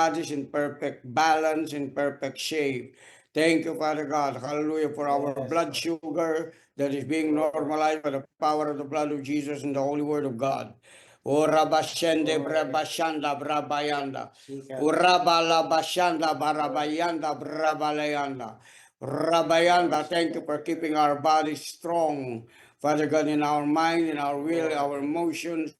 bodies in perfect balance, in perfect shape. Thank you, Father God. Hallelujah, for our blood sugar that is being normalized by the power of the blood of Jesus and the holy word of God. O Rabashende Brabashanda Brabayanda. Urabala Bashanda Barabayanda Brabalayanda. Rabayanda, thank you for keeping our bodies strong. Father God, in our mind, in our will, our emotions,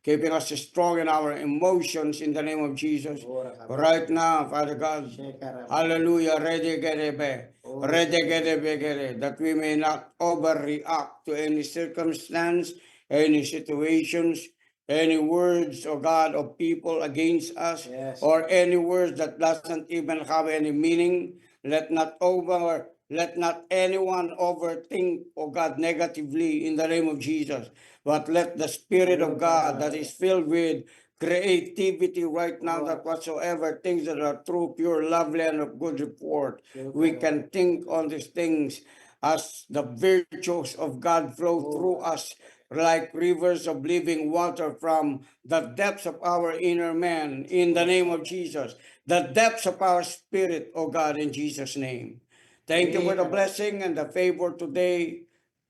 keeping us strong in our emotions in the name of Jesus. Right now, Father God, hallelujah, that we may not overreact to any circumstance, any situations, any words, oh God, of people against us, or any words that doesn't even have any meaning. Let not anyone overthink, oh God, negatively in the name of Jesus. But let the Spirit of God that is filled with creativity right now, that whatsoever things that are true, pure, lovely, and of good report, we can think on these things as the virtues of God flow through us like rivers of living water from the depths of our inner man, in the name of Jesus. The depths of our spirit, oh God, in Jesus' name. Thank you for the blessing and the favor today,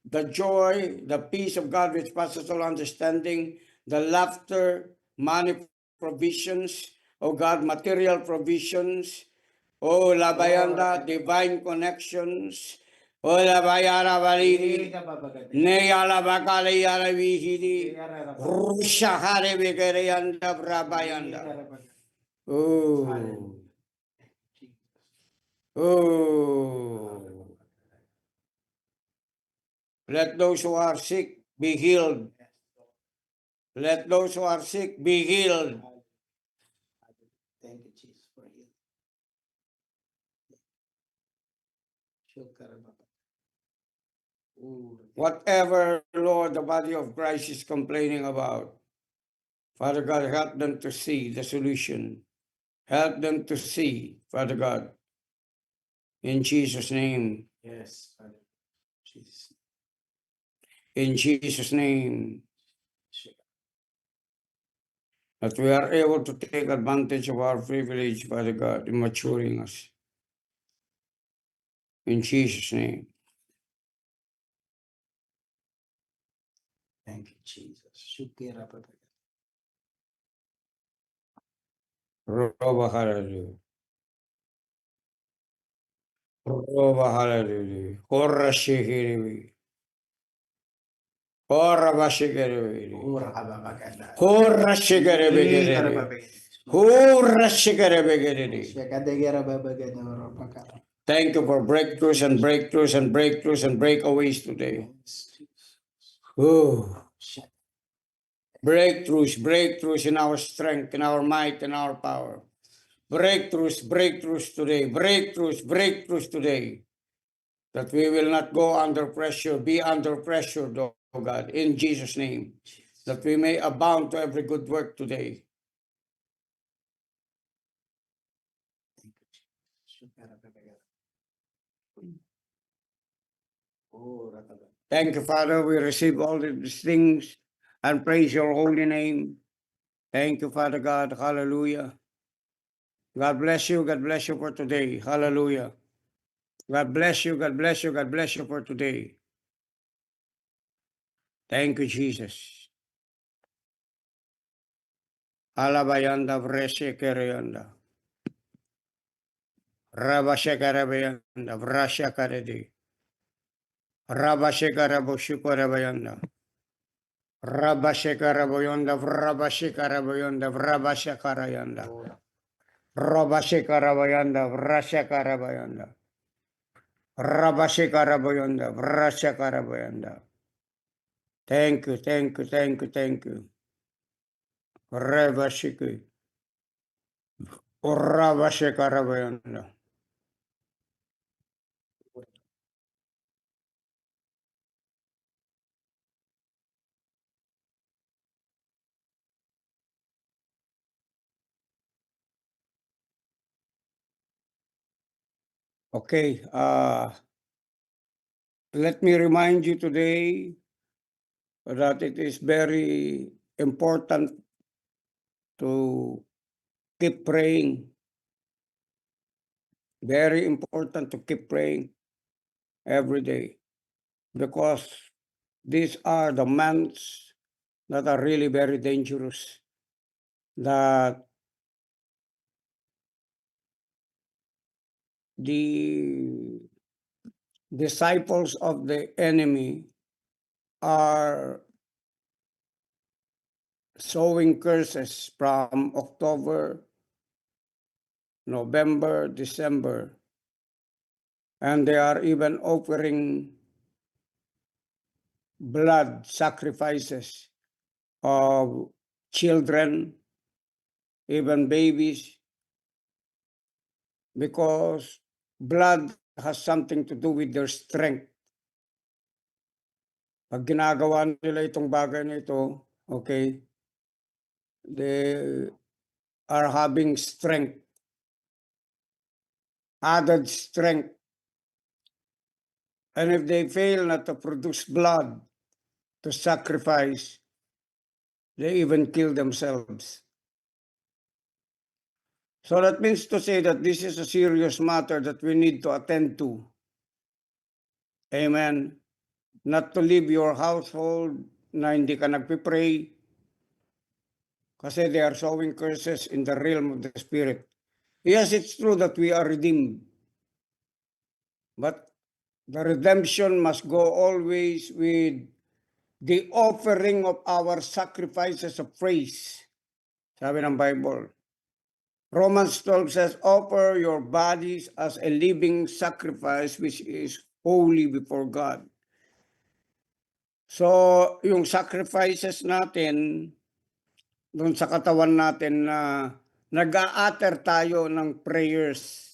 the joy, the peace of God which passes all understanding, the laughter, money provisions, oh God, material provisions, oh Labayanda, divine connections, oh Labayara Valiri, Neyala Bakalayara Vihiri, Rushahare Vigarianda Brabayanda. Oh, oh. Let those who are sick be healed. Let those who are sick be healed. Thank you, Jesus, for healing. Whatever, Lord, the body of Christ is complaining about, Father God, help them to see the solution. Help them to see, Father God, in Jesus' name. Yes, Father. Jesus. In Jesus' name. That we are able to take advantage of our privilege, Father God, in maturing us. In Jesus' name. Thank you, Jesus. Shukira, Papa. Roba hallelujah. Roba hallelujah. Korra shikiri. Korra bashikiri. Korra shikiri bigiri. Korra shikiri bigiri. Thank you for breakthroughs and breakthroughs and breakthroughs and breakaways today. Oh. Breakthroughs, breakthroughs in our strength, in our might, in our power. Breakthroughs, breakthroughs today. Breakthroughs, breakthroughs today. That we will not go under pressure, be under pressure, oh God, in Jesus' name. That we may abound to every good work today. Thank you, Father. We receive all of these things and praise your holy name. Thank you, Father God. Hallelujah. God bless you. God bless you for today. Hallelujah. God bless you. God bless you. God bless you for today. Thank you, Jesus. Alabayanda Vreshe Kereyanda. Rabashekarabayanda Vrasha Karedi. Rabashekaraboshukarabayanda. Rabashekarabayanda Vrabashekarabayanda Vrabashakarayanda. Rabashekarabayanda Vrashakarabayanda. Rabashekarabayanda Vrashakarabayanda. Thank you, thank you, thank you, thank you. Rabashiki. Rabashekarabayanda. Okay, let me remind you today that it is very important to keep praying. Very important to keep praying every day, because these are the months that are really very dangerous, that the disciples of the enemy are sowing curses from October, November, December, and they are even offering blood sacrifices of children, even babies, because blood has something to do with their strength. Pag ginagawa nila itong bagay na ito, okay, they are having strength, added strength. And if they fail not to produce blood to sacrifice, they even kill themselves. So that means to say that this is a serious matter that we need to attend to. Amen. Not to leave your household na hindi ka nagpipray, kasi they are sowing curses in the realm of the spirit. Yes, it's true that we are redeemed, but the redemption must go always with the offering of our sacrifices of praise. Sabi ng Bible. Romans 12 says, offer your bodies as a living sacrifice which is holy before God. So, yung sacrifices natin, doon sa katawan natin na nag-a-utter tayo ng prayers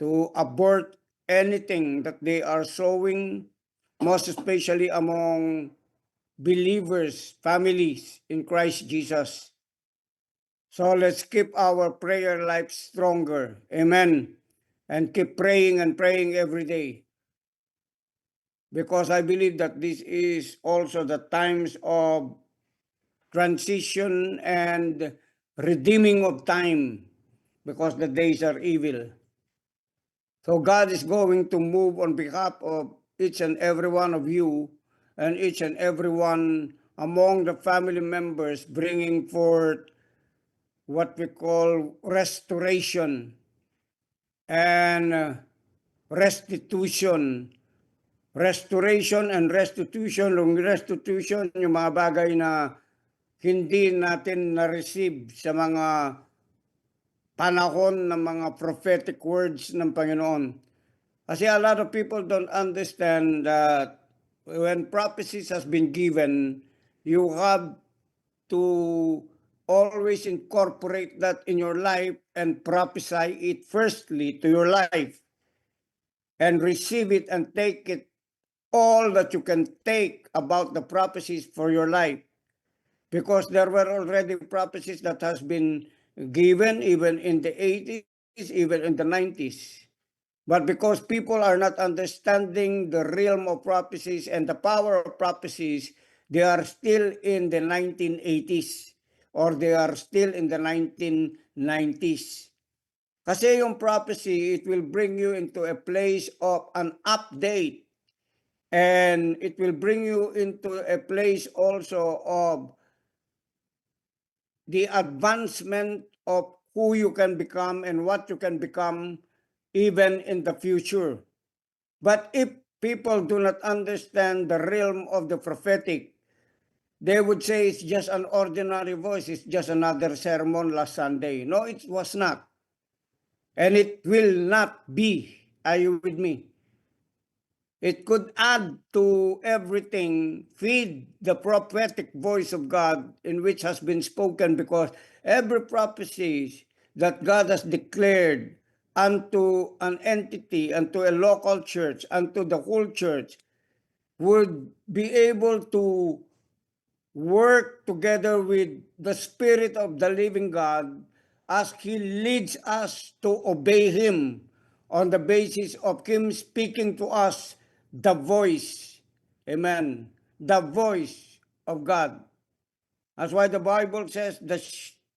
to abort anything that they are sowing, most especially among believers, families in Christ Jesus. So let's keep our prayer life stronger. Amen. And keep praying and praying every day. Because I believe that this is also the times of transition and redeeming of time, because the days are evil. So God is going to move on behalf of each and every one of you and each and every one among the family members, bringing forth what we call restoration and restitution. Restoration and restitution. Yung restitution, yung mga bagay na hindi natin na-receive sa mga panahon ng mga prophetic words ng Panginoon. Kasi a lot of people don't understand that when prophecies has been given, you have to always incorporate that in your life and prophesy it firstly to your life and receive it and take it all that you can take about the prophecies for your life, because there were already prophecies that has been given even in the 80s, even in the 90s. But because people are not understanding the realm of prophecies and the power of prophecies, they are still in the 1980s or they are still in the 1990s. Kasi yung prophecy, it will bring you into a place of an update, and it will bring you into a place also of the advancement of who you can become and what you can become even in the future. But if people do not understand the realm of the prophetic, they would say it's just an ordinary voice, it's just another sermon last Sunday. No, it was not. And it will not be. Are you with me? It could add to everything, feed the prophetic voice of God in which has been spoken, because every prophecy that God has declared unto an entity, unto a local church, unto the whole church, would be able to work together with the Spirit of the living God as He leads us to obey Him on the basis of Him speaking to us the voice. Amen. The voice of God. That's why the Bible says the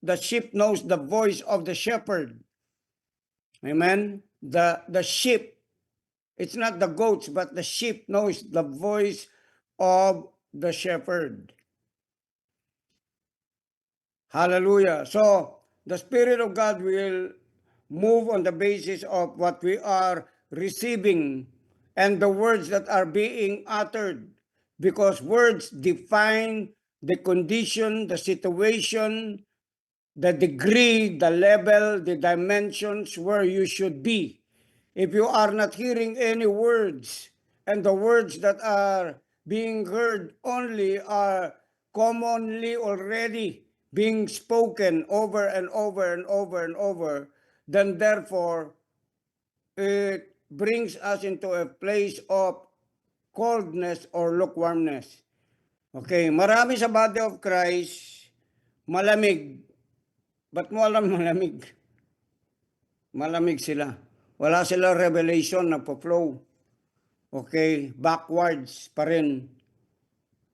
the sheep knows the voice of the shepherd. Amen. The sheep, it's not the goats, but the sheep knows the voice of the shepherd. Hallelujah. So the Spirit of God will move on the basis of what we are receiving and the words that are being uttered, because words define the condition, the situation, the degree, the level, the dimensions where you should be. If you are not hearing any words, and the words that are being heard only are commonly already being spoken over and over and over and over, then therefore it brings us into a place of coldness or lukewarmness. Okay, marami sa body of Christ malamig. Ba't mo alam malamig? Malamig sila. Wala sila revelation na po-flow. Okay, backwards pa rin.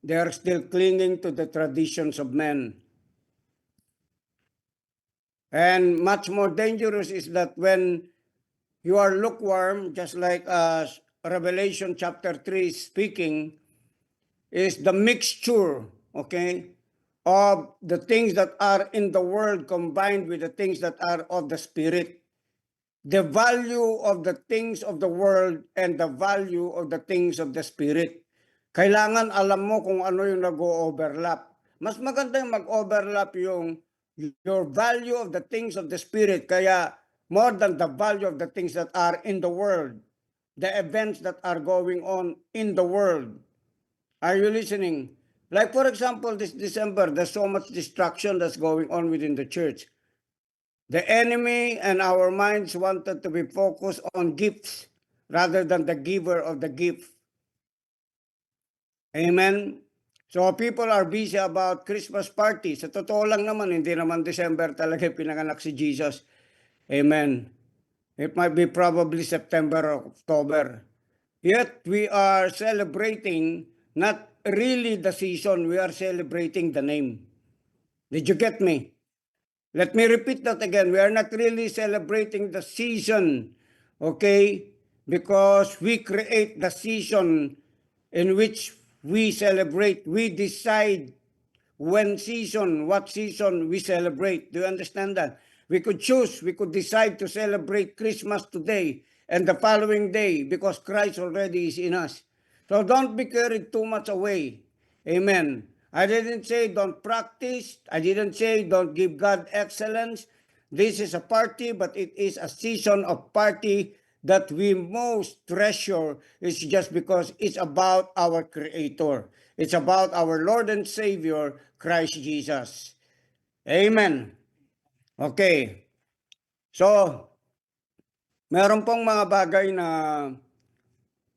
They are still clinging to the traditions of men. And much more dangerous is that when you are lukewarm, just like Revelation chapter 3 is speaking, is the mixture, okay, of the things that are in the world combined with the things that are of the Spirit. The value of the things of the world and the value of the things of the Spirit. Kailangan alam mo kung ano yung nag-o-overlap. Mas maganda yung mag-overlap yung your value of the things of the Spirit, kaya more than the value of the things that are in the world, the events that are going on in the world. Are you listening? Like for example, this December, there's so much distraction that's going on within the church. The enemy and our minds wanted to be focused on gifts rather than the giver of the gift. Amen? So people are busy about Christmas party. Sa totoo lang naman, hindi naman December talaga pinanganak si Jesus. Amen. It might be probably September or October. Yet we are celebrating not really the season, we are celebrating the name. Did you get me? Let me repeat that again. We are not really celebrating the season, okay? Because we create the season in which we celebrate. We decide what season we celebrate. Do you understand that? We could choose, we could decide to celebrate Christmas today and the following day because Christ already is in us. So don't be carried too much away. Amen. I didn't say don't practice. I didn't say don't give God excellence. This is a party, but it is a season of party that we most treasure. It's just because it's about our Creator. It's about our Lord and Savior, Christ Jesus. Amen. Okay. So, meron pong mga bagay na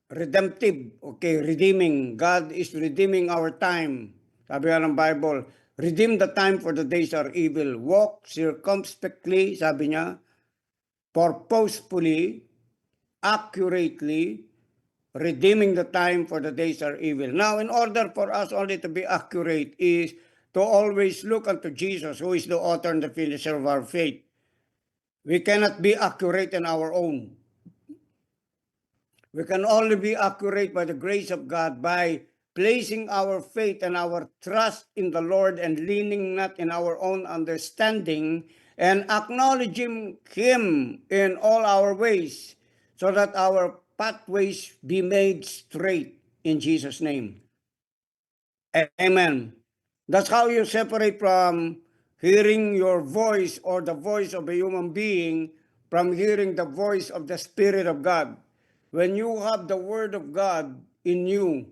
redemptive, okay, redeeming. God is redeeming our time. Sabi nga ng Bible, redeem the time for the days are evil. Walk circumspectly, sabi niya, purposefully, accurately, redeeming the time for the days are evil. Now, in order for us only to be accurate is to always look unto Jesus, who is the author and the finisher of our faith. We cannot be accurate in our own. We can only be accurate by the grace of God, by placing our faith and our trust in the Lord and leaning not in our own understanding and acknowledging Him in all our ways so that our pathways be made straight in Jesus' name. Amen. That's how you separate from hearing your voice or the voice of a human being from hearing the voice of the Spirit of God. When you have the Word of God in you,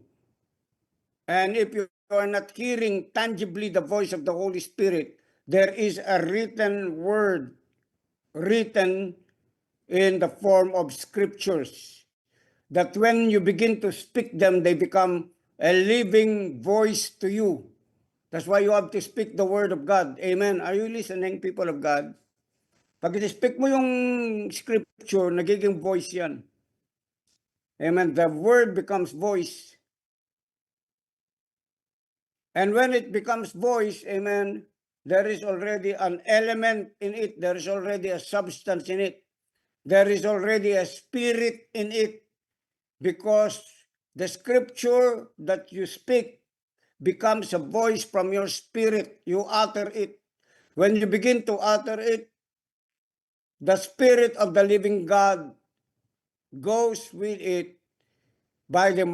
and if you are not hearing tangibly the voice of the Holy Spirit, there is a written word written in the form of scriptures that when you begin to speak them, they become a living voice to you. That's why you have to speak the Word of God. Amen. Are you listening, people of God? Pag i-speak mo yung scripture, nagiging voice yan. Amen. The Word becomes voice. And when it becomes voice, amen, there is already an element in it. There is already a substance in it. There is already a spirit in it, because the scripture that you speak becomes a voice from your spirit. You utter it. When you begin to utter it, the Spirit of the living God goes with it by the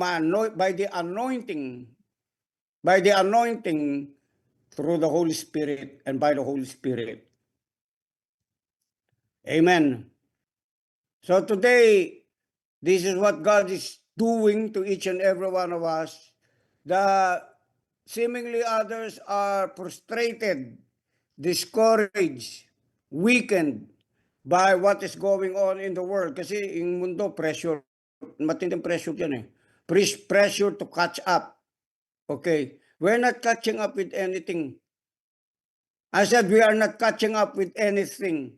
anointing, through the Holy Spirit and by the Holy Spirit. Amen. So today, this is what God is doing to each and every one of us. The seemingly others are frustrated, discouraged, weakened by what is going on in the world. Kasi yung mundo, pressure, matinding pressure yan eh. Pressure to catch up. Okay. We're not catching up with anything. I said we are not catching up with anything.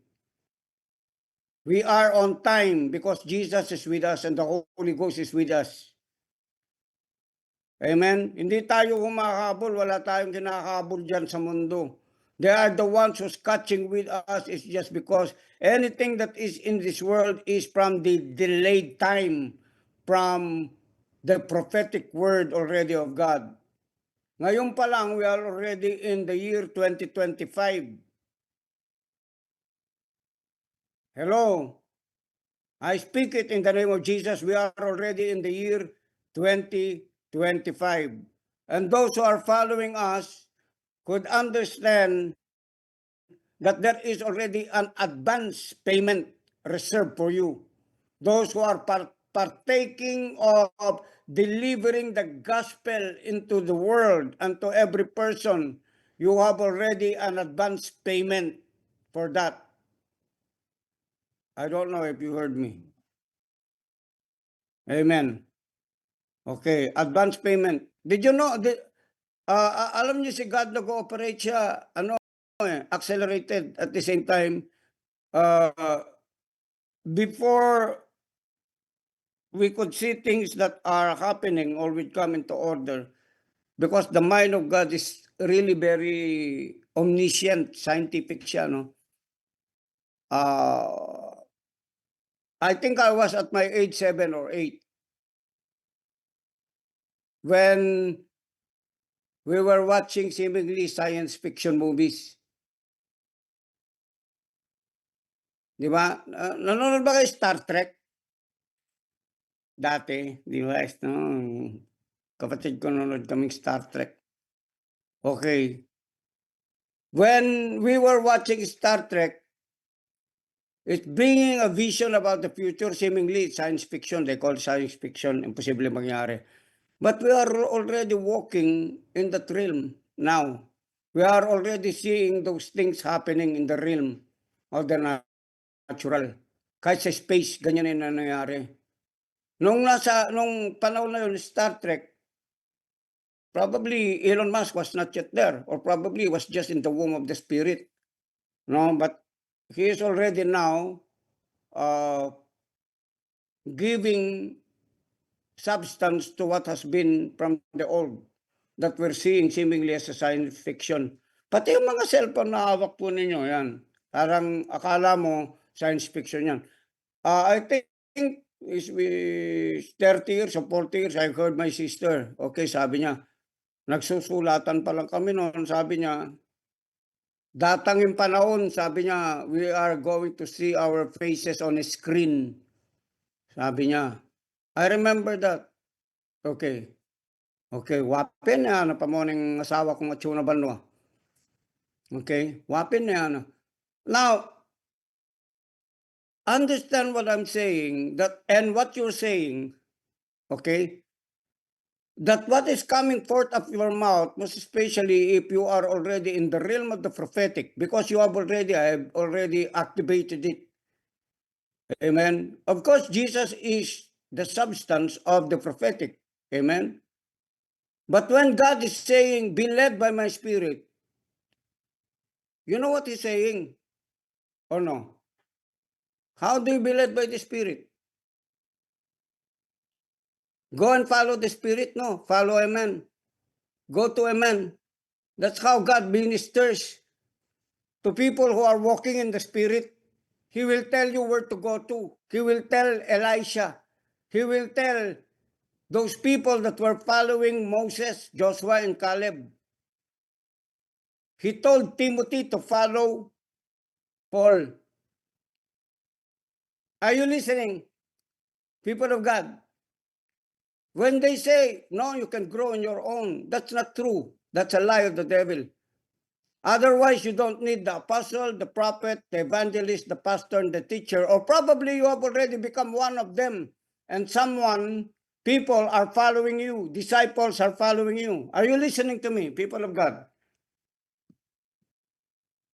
We are on time because Jesus is with us and the Holy Ghost is with us. Amen? Hindi tayo humahabol, wala tayong kinakahabol dyan sa mundo. They are the ones who's catching with us. It's just because anything that is in this world is from the delayed time, from the prophetic word already of God. Ngayon pa lang, we are already in the year 2025. Hello? I speak it in the name of Jesus. We are already in the year 2025. And those who are following us could understand that there is already an advance payment reserved for you. Those who are partaking of delivering the gospel into the world and to every person, you have already an advance payment for that. I don't know if you heard me. Amen. Okay, advance payment. Did you know, alam niyo si God nag-ooperate siya, accelerated at the same time, before we could see things that are happening or would come into order, because the mind of God is really very omniscient, scientific siya, no? I think I was at my age 7 or 8 when we were watching seemingly science fiction movies. Di ba? Nanonood ba kayo Star Trek? Dati, di ba? No, kapatid ko nanonood kaming Star Trek. Okay. When we were watching Star Trek, it's bringing a vision about the future, seemingly science fiction. They call science fiction, imposible mangyari. But we are already walking in that realm now. We are already seeing those things happening in the realm of the natural. Kahit sa space, ganyan yung nangyayari. Nung panahon na yun, Star Trek, probably Elon Musk was not yet there, or probably was just in the womb of the spirit. No, but he is already now giving substance to what has been from the old that we're seeing seemingly as a science fiction. Pati yung mga cellphone na hawak po ninyo, yan. Parang akala mo science fiction yan. I think is 30 years or 40 years, I heard my sister. Okay, sabi niya, nagsusulatan pa lang kami noon, sabi niya, datang yung panahon, sabi niya, we are going to see our faces on a screen. Sabi niya, I remember that. Okay. Okay, wapin na ano pa mo ng asawa kong atsuna banwa. Okay, wapin na ano. Now, understand what I'm saying, that and what you're saying, okay? That what is coming forth of your mouth, most especially if you are already in the realm of the prophetic, because you have already activated it. Amen. Of course, Jesus is the substance of the prophetic. Amen. But when God is saying, be led by my spirit, you know what he's saying? Or no? How do you be led by the spirit? Go and follow the spirit? No. Follow a man. Go to a man. That's how God ministers to people who are walking in the Spirit. He will tell you where to go to. He will tell Elisha. He will tell those people that were following Moses, Joshua, and Caleb. He told Timothy to follow Paul. Are you listening, people of God? When they say, no, you can grow on your own, that's not true. That's a lie of the devil. Otherwise, you don't need the apostle, the prophet, the evangelist, the pastor, and the teacher, or probably you have already become one of them, and people are following you, disciples are following you. Are you listening to me, people of God?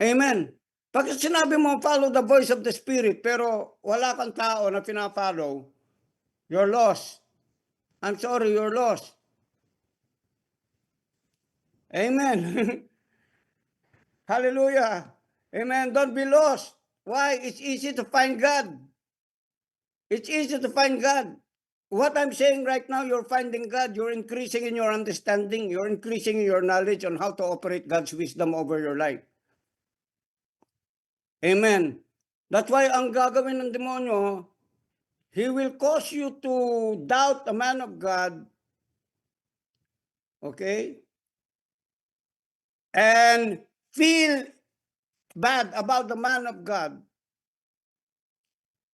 Amen. Pag sinabi mo, follow the voice of the Spirit, pero wala kang tao na pinafollow, you're lost. I'm sorry, you're lost. Amen. Hallelujah. Amen. Don't be lost. Why? It's easy to find God. It's easy to find God. What I'm saying right now, you're finding God. You're increasing in your understanding. You're increasing in your knowledge on how to operate God's wisdom over your life. Amen. That's why ang gagawin ng demonyo, he will cause you to doubt a man of God. Okay? And feel bad about the man of God.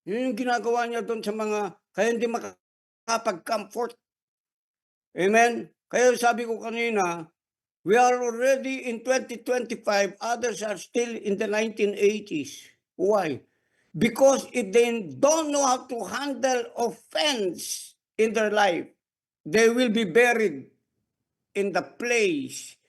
Yun yung ginagawa niya doon sa mga, kaya hindi makapag-comfort. Amen? Kaya sabi ko kanina, we are already in 2025, others are still in the 1980s. Why? Because if they don't know how to handle offense in their life, they will be buried in the place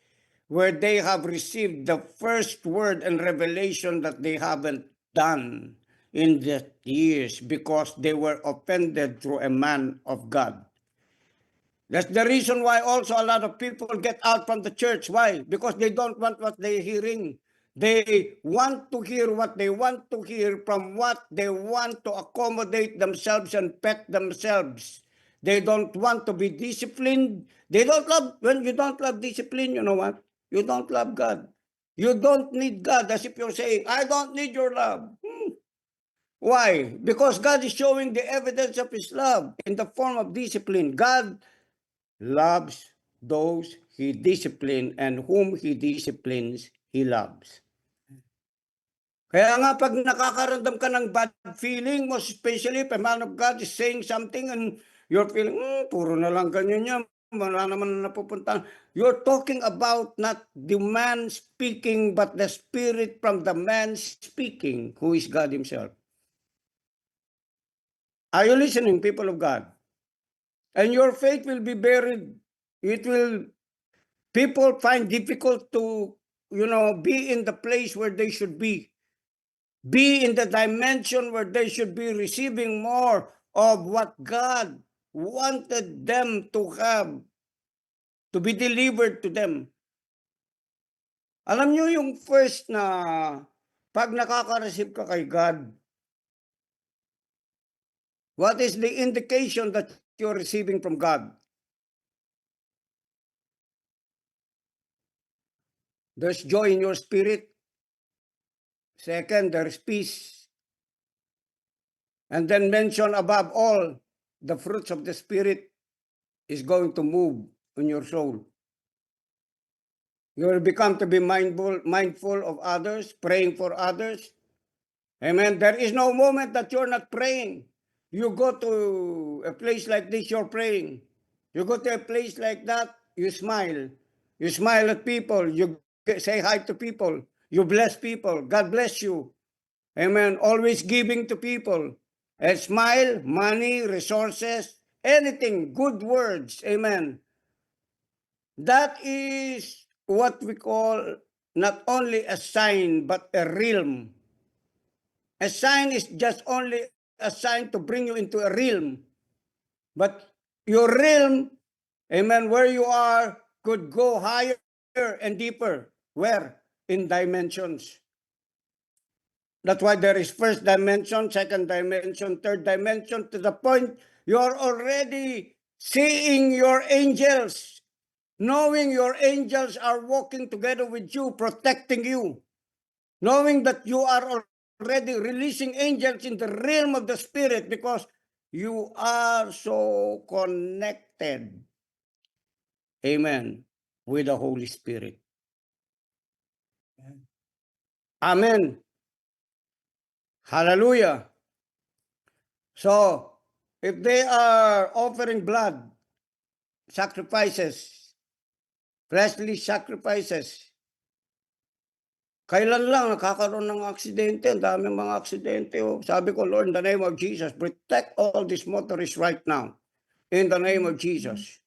where they have received the first word and revelation that they haven't done in the years because they were offended through a man of God. That's the reason why also a lot of people get out from the church. Why? Because they don't want what they're hearing. They want to hear what they want to hear from what they want to accommodate themselves and pet themselves. They don't want to be disciplined. They don't love, when you don't love discipline, you know what? You don't love God. You don't need God, as if you're saying, I don't need your love. Why? Because God is showing the evidence of His love in the form of discipline. God loves those He disciplines, and whom He disciplines, He loves. Kaya nga pag nakakaramdam ka ng bad feeling, most especially if a man of God is saying something and you're feeling, puro na lang ganyan yan, wala naman napupuntahan. You're talking about not the man speaking, but the spirit from the man speaking, who is God Himself. Are you listening, people of God? And your faith will be buried. People find difficult to, be in the place where they should be in the dimension where they should be receiving more of what God wanted them to have, to be delivered to them. Alam nyo yung first na pag nakaka-receive ka kay God, what is the indication that you're receiving from God? There's joy in your spirit. Second, there's peace. And then mention above all, the fruits of the Spirit is going to move in your soul. You will become to be mindful of others, praying for others. Amen. There is no moment that you're not praying. You go to a place like this, you're praying. You go to a place like that, you smile. You smile at people. You say hi to people. You bless people. God bless you. Amen. Always giving to people. A smile, money, resources, anything, good words. Amen. That is what we call not only a sign, but a realm. A sign is just only a sign to bring you into a realm. But your realm, amen, where you are, could go higher and deeper. Where? In dimensions. That's why there is first dimension, second dimension, third dimension, to the point you're already seeing your angels, knowing your angels are walking together with you, protecting you. knowing that you are already releasing angels in the realm of the spirit because you are so connected, amen, with the Holy Spirit. Amen. Hallelujah. So, if they are offering blood, sacrifices, fleshly sacrifices, kailan lang nakakaroon ng aksidente? Ang daming mga aksidente. Oh. Sabi ko, Lord, in the name of Jesus, protect all these motorists right now. In the name of Jesus.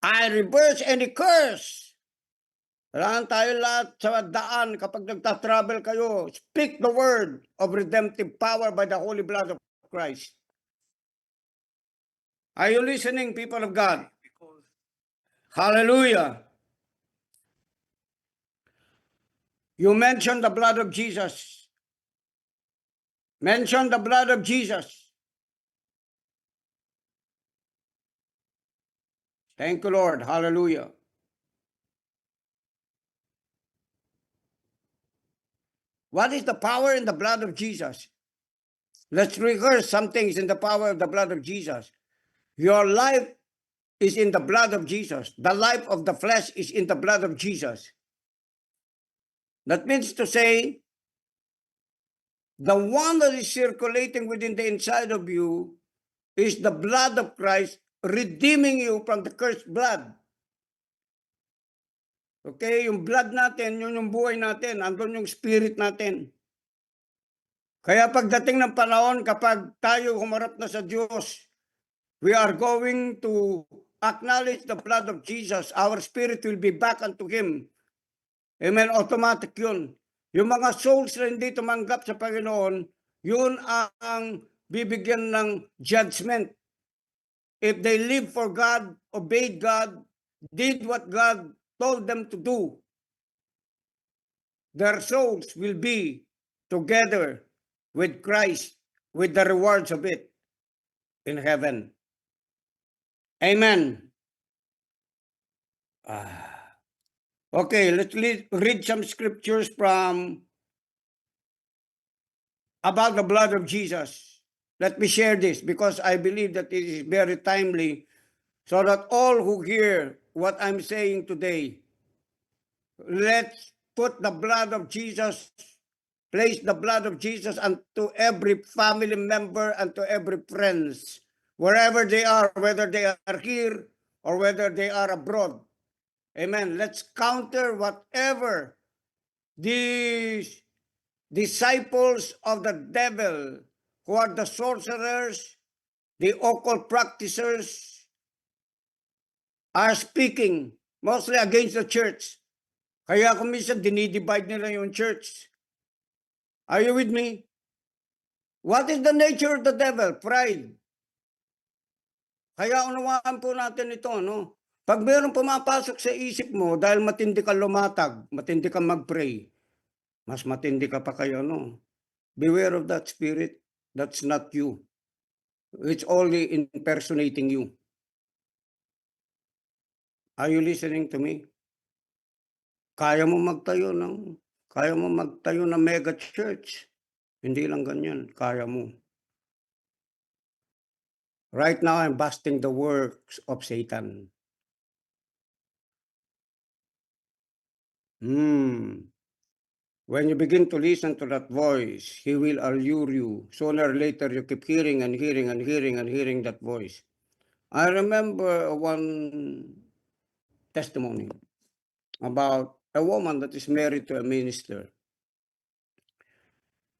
I reverse any curse. Kailangan tayo lahat sa daan kapag nagta-travel kayo. Speak the word of redemptive power by the holy blood of Christ. Are you listening, people of God? Hallelujah. You mentioned the blood of Jesus. Mention the blood of Jesus. Thank you, Lord. Hallelujah. What is the power in the blood of Jesus? Let's rehearse some things in the power of the blood of Jesus. Your life is in the blood of Jesus. The life of the flesh is in the blood of Jesus. That means to say, the one that is circulating within the inside of you is the blood of Christ redeeming you from the cursed blood. Okay, yung blood natin, yun yung buhay natin, andun yung spirit natin. Kaya pagdating ng panahon, kapag tayo humarap na sa Diyos, we are going to acknowledge the blood of Jesus. Our spirit will be back unto Him. Amen, automatic yun. Yung mga souls na hindi tumanggap sa Panginoon, yun ang bibigyan ng judgment. If they live for God, obeyed God, did what God told them to do, their souls will be together with Christ, with the rewards of it in heaven. Amen. Okay, let's read some scriptures from about the blood of Jesus. Let me share this because I believe that it is very timely so that all who hear what I'm saying today, let's put the blood of Jesus, place the blood of Jesus unto every family member and to every friends, wherever they are, whether they are here or whether they are abroad. Amen. Let's counter whatever these disciples of the devil, who are the sorcerers, the occult practitioners, are speaking mostly against the church. Kaya kung minsan dinidivide nila yung church. Are you with me? What is the nature of the devil? Pride. Kaya unawaan po natin ito, no? Pag mayroong pumapasok sa isip mo dahil matindi ka lumatag, matindi ka mag-pray, mas matindi ka pa kayo, no? Beware of that spirit. That's not you. It's only impersonating you. Are you listening to me? Kaya mo magtayo ng mega church. Hindi lang ganyan, kaya mo. Right now, I'm busting the works of Satan. When you begin to listen to that voice, he will allure you. Sooner or later, you keep hearing and hearing and hearing and hearing that voice. I remember one testimony about a woman that is married to a minister.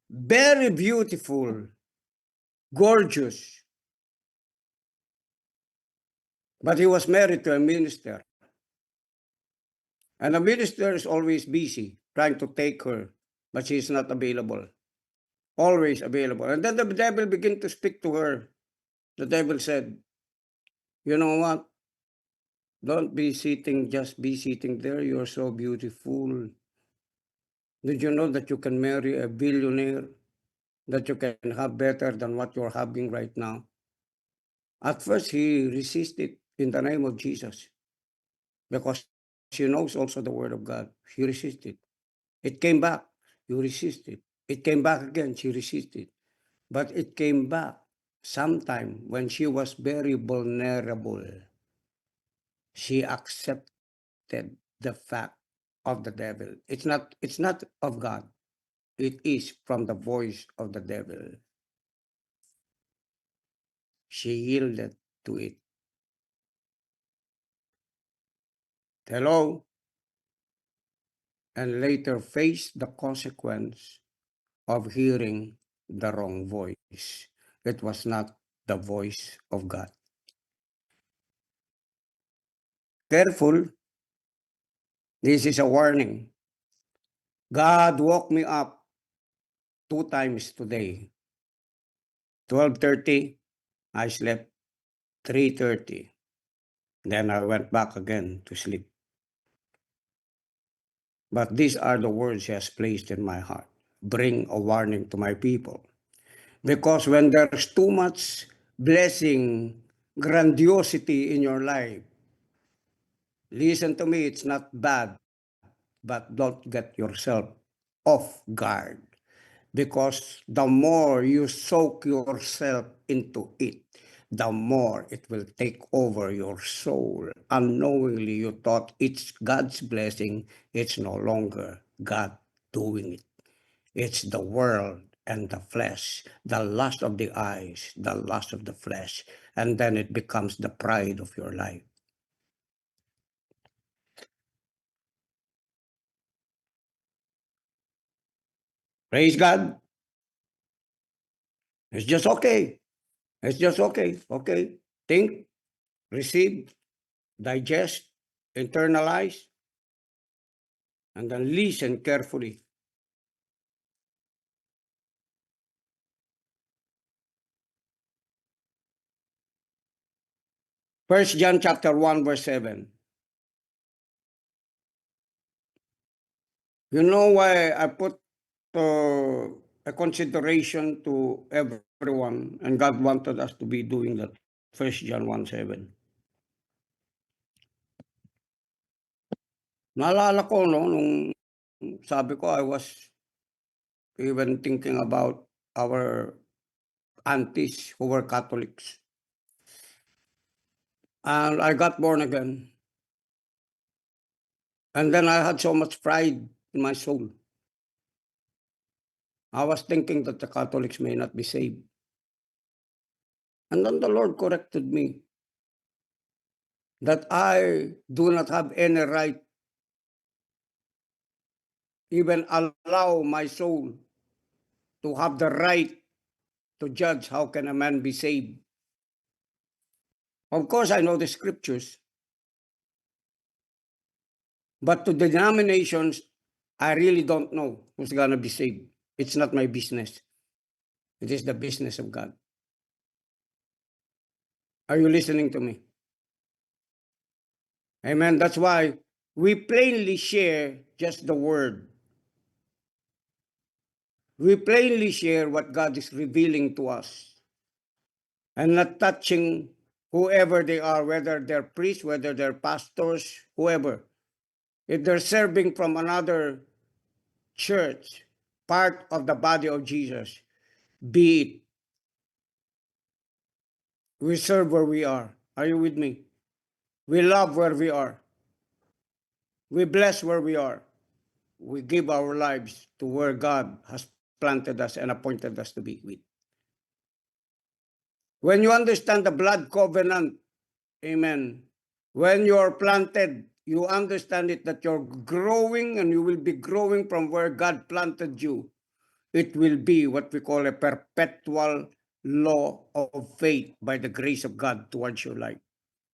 Very beautiful, gorgeous. But he was married to a minister. And the minister is always busy trying to take her, but she is not available. Always available. And then the devil began to speak to her. The devil said, you know what? Don't be sitting, just be sitting there. You're so beautiful. Did you know that you can marry a billionaire? That you can have better than what you're having right now? At first, he resisted in the name of Jesus because she knows also the word of God. He resisted. It came back. You resisted. It came back again. She resisted. But it came back sometime when she was very vulnerable. She accepted the fact of the devil. It's not of God. It is from the voice of the devil. She yielded to it. Hello? And later faced the consequence of hearing the wrong voice. It was not the voice of God. Careful. This is a warning. God woke me up 2 times today. 12:30, I slept. 3:30. Then I went back again to sleep. But these are the words He has placed in my heart. Bring a warning to my people. Because when there's too much blessing, grandiosity in your life, listen to me, it's not bad, but don't get yourself off guard. Because the more you soak yourself into it, the more it will take over your soul. Unknowingly, you thought it's God's blessing. It's no longer God doing it. It's the world and the flesh, the lust of the eyes, the lust of the flesh, and then it becomes the pride of your life. Praise God. It's just okay. It's just okay. Okay. Think, receive, digest, internalize, and then listen carefully. First John chapter 1, verse 7. You know why I put a consideration to everyone, and God wanted us to be doing that. First John 1:7. Naalala ko, no, nung sabi ko, I was even thinking about our aunties who were Catholics. And I got born again. And then I had so much pride in my soul. I was thinking that the Catholics may not be saved. And then the Lord corrected me that I do not have any right even allow my soul to have the right to judge how can a man be saved. Of course, I know the scriptures, but to denominations, I really don't know who's going to be saved. It's not my business. It is the business of God. Are you listening to me? Amen. That's why we plainly share just the word. We plainly share what God is revealing to us and not touching whoever they are, whether they're priests, whether they're pastors, whoever. If they're serving from another church, part of the body of Jesus, be it. We serve where we are. Are you with me? We love where we are. We bless where we are. We give our lives to where God has planted us and appointed us to be with. When you understand the blood covenant, amen, when you are planted, you understand it that you're growing and you will be growing from where God planted you. It will be what we call a perpetual law of faith by the grace of God towards your life.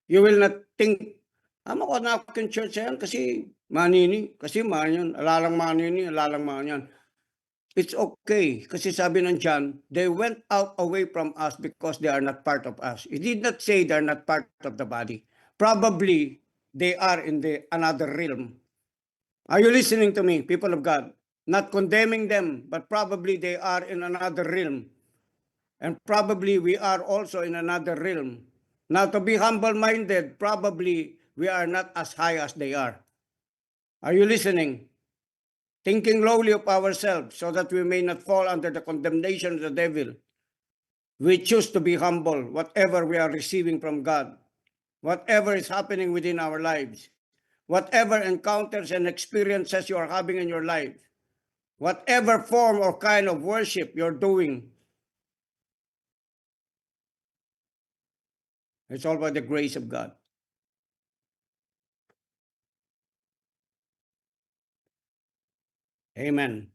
You will not think, ako na akin church yan kasi manini, kasi man yan, alalang manini, alalang man yan. It's okay. Kasi sabi ng John, they went out away from us because they are not part of us. It did not say they are not part of the body. Probably they are in the another realm. Are you listening to me, people of God? Not condemning them, but probably they are in another realm. And probably we are also in another realm. Now, to be humble-minded, probably we are not as high as they are. Are you listening? thinking lowly of ourselves, so that we may not fall under the condemnation of the devil. We choose to be humble, whatever we are receiving from God, whatever is happening within our lives, whatever encounters and experiences you are having in your life, whatever form or kind of worship you're doing. It's all by the grace of God. Amen.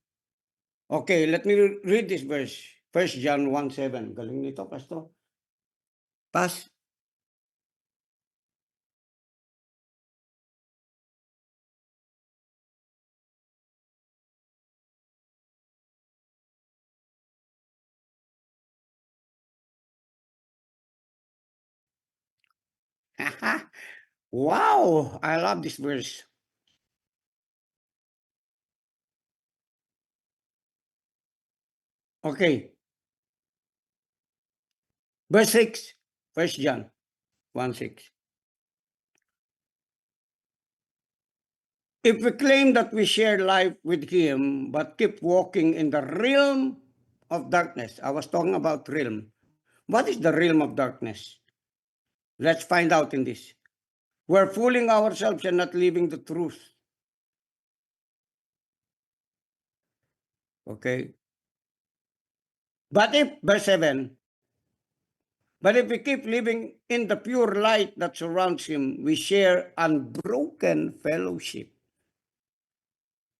Okay, let me read this verse. 1 John 1:7. Galing nito, Pastor. Pas. Wow, I love this verse. Okay. Verse 6. 1 John 1:6. If we claim that we share life with him, but keep walking in the realm of darkness. I was talking about realm. What is the realm of darkness? Let's find out in this. We're fooling ourselves and not living the truth. Okay. But if, verse 7, but if we keep living in the pure light that surrounds him, we share unbroken fellowship.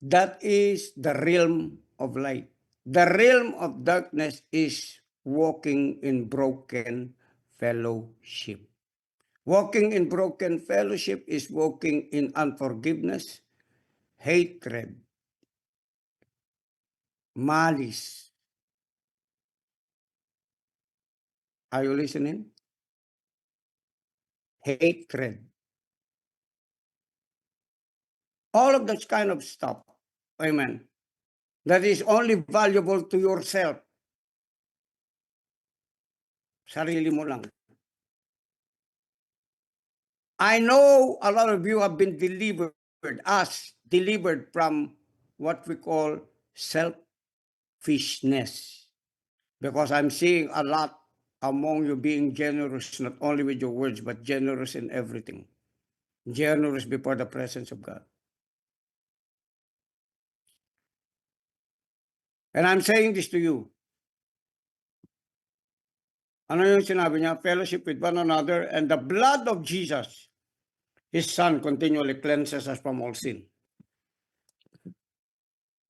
That is the realm of light. The realm of darkness is walking in broken fellowship. Walking in broken fellowship is walking in unforgiveness, hatred, malice. Are you listening? Hatred. All of that kind of stuff. Amen. That is only valuable to yourself. Sarili mo lang. I know a lot of you have been delivered from what we call selfishness. Because I'm seeing a lot among you being generous, not only with your words, but generous in everything. Generous before the presence of God. And I'm saying this to you. Ano yung sinabi niya? Fellowship with one another, and the blood of Jesus, his son, continually cleanses us from all sin.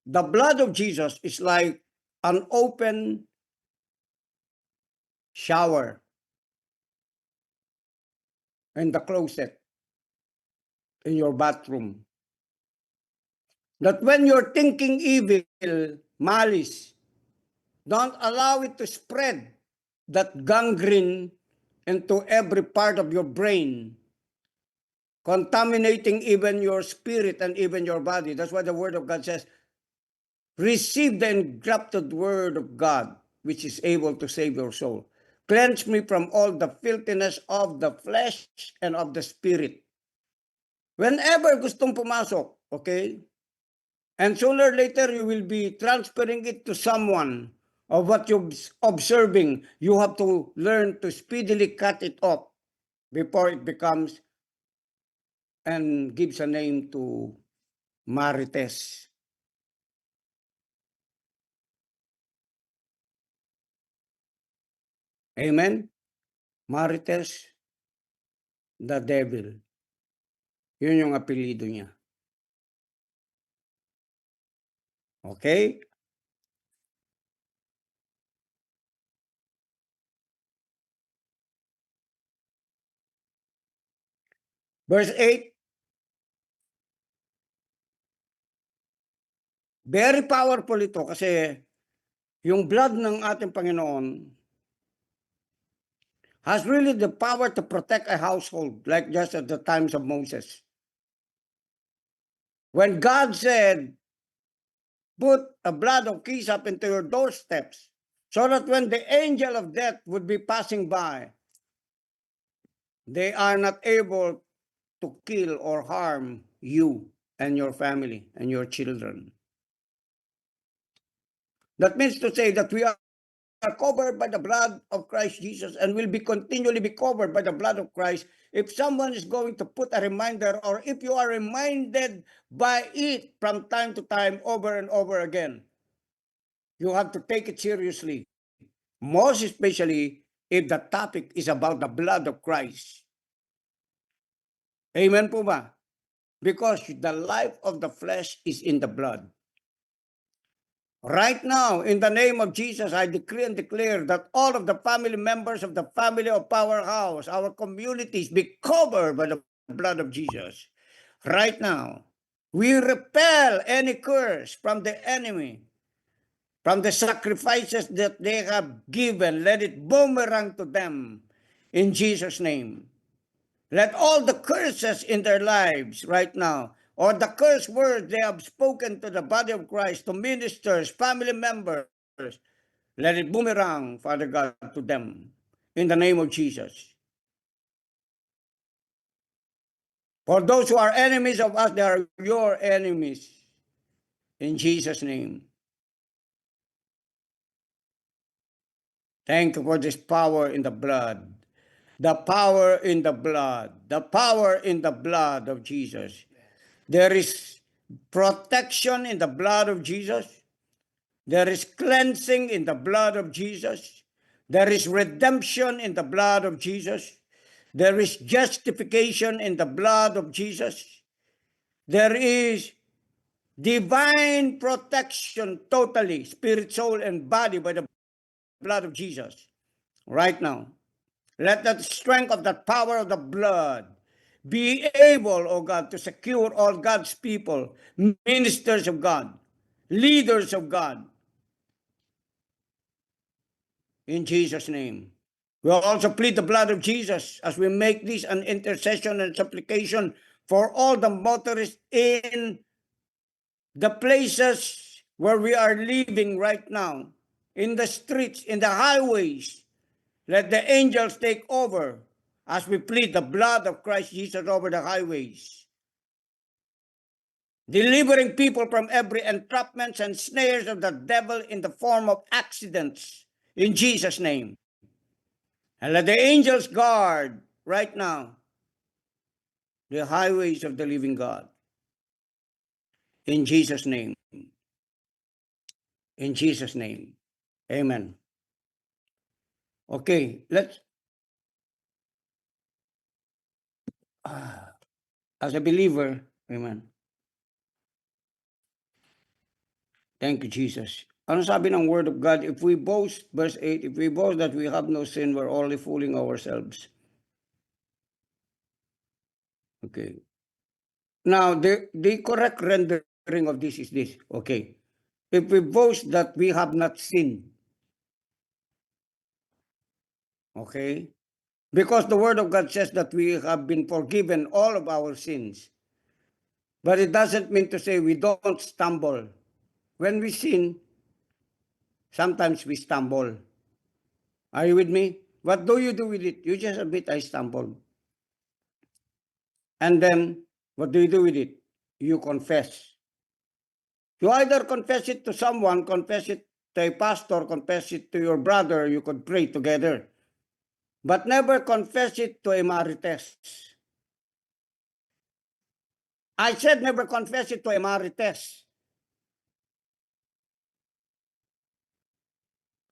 The blood of Jesus is like an open shower in the closet in your bathroom. That when you're thinking evil, malice, don't allow it to spread that gangrene into every part of your brain, contaminating even your spirit and even your body. That's why the Word of God says, receive the engrafted Word of God, which is able to save your soul. Cleanse me from all the filthiness of the flesh and of the spirit. Whenever gustong pumasok, okay? And sooner or later, you will be transferring it to someone of what you're observing. You have to learn to speedily cut it off before it becomes and gives a name to Marites. Amen? Marites, the devil. Yun yung apelido niya. Okay? Verse 8. Very powerful ito kasi yung blood ng ating Panginoon has really the power to protect a household like just at the times of Moses. When God said, put a blood of hyssop into your doorsteps, so that when the angel of death would be passing by, they are not able to kill or harm you and your family and your children. That means to say that we are covered by the blood of Christ Jesus and will be continually be covered by the blood of Christ. If someone is going to put a reminder, or if you are reminded by it from time to time over and over again, you have to take it seriously. Most especially if the topic is about the blood of Christ. Amen po ba? Because the life of the flesh is in the blood. Right now, in the name of Jesus, I decree and declare that all of the family members of the family of Powerhouse, our communities, be covered by the blood of Jesus. Right now, we repel any curse from the enemy, from the sacrifices that they have given. Let it boomerang to them in Jesus' name. Let all the curses in their lives right now, or the curse words they have spoken to the body of Christ, to ministers, family members, let it boomerang, Father God, to them in the name of Jesus. For those who are enemies of us, they are your enemies in Jesus' name. Thank you for this power in the blood. The power in the blood. The power in the blood of Jesus. There is protection in the blood of Jesus. There is cleansing in the blood of Jesus. There is redemption in the blood of Jesus. There is justification in the blood of Jesus. There is divine protection totally, spirit, soul, and body by the blood of Jesus. Right now, let the strength of the power of the blood be able, oh God, to secure all God's people, ministers of God, leaders of God, in Jesus' name. We also plead the blood of Jesus as we make this an intercession and supplication for all the motorists in the places where we are living right now, in the streets, in the highways. Let the angels take over as we plead the blood of Christ Jesus over the highways, delivering people from every entrapment and snares of the devil in the form of accidents, in Jesus' name. And let the angels guard right now the highways of the living God. In Jesus' name. In Jesus' name. Amen. Okay, let's, as a believer, amen. Thank you, Jesus. Ano sabi ng Word of God? If we boast, verse 8, if we boast that we have no sin, we're only fooling ourselves. Okay. Now, the correct rendering of this is this. Okay. If we boast that we have not sinned, okay, because the Word of God says that we have been forgiven all of our sins. But it doesn't mean to say we don't stumble. When we sin, sometimes we stumble. Are you with me? What do you do with it? You just admit I stumbled. And then, what do you do with it? You confess. You either confess it to someone, confess it to a pastor, confess it to your brother, you could pray together. But never confess it to a marites. I said never confess it to a marites.